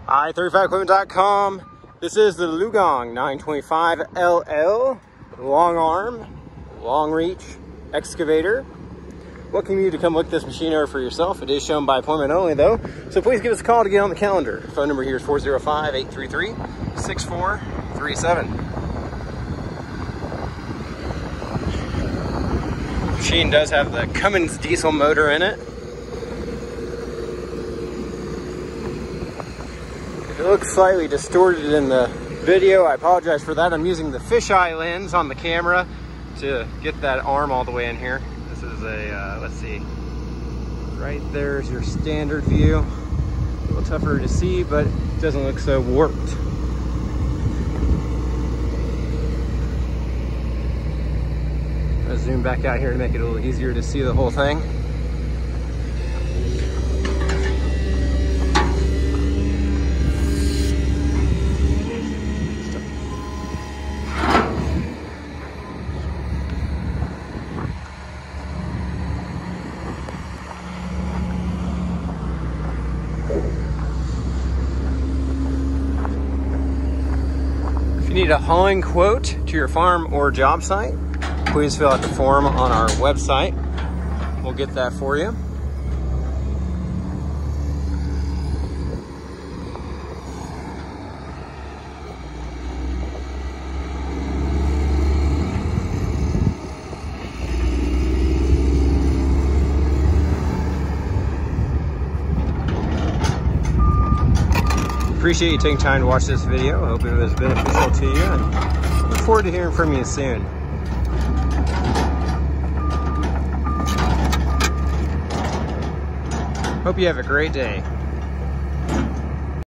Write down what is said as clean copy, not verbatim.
i35equipment.com. This is the LiuGong 925 LL long arm, long reach excavator. Welcome you to come look this machine over for yourself. It is shown by appointment only though, so please give us a call to get on the calendar. Phone number here is 405-833-6437. Machine does have the Cummins diesel motor in it. It looks slightly distorted in the video. I apologize for that. I'm using the fisheye lens on the camera to get that arm all the way in here. This is a, let's see, right there's your standard view. A little tougher to see, but it doesn't look so warped. I'll zoom back out here to make it a little easier to see the whole thing. If you need a hauling quote to your farm or job site, please fill out the form on our website. We'll get that for you. Appreciate you taking time to watch this video. I hope it was beneficial to you, and look forward to hearing from you soon. Hope you have a great day.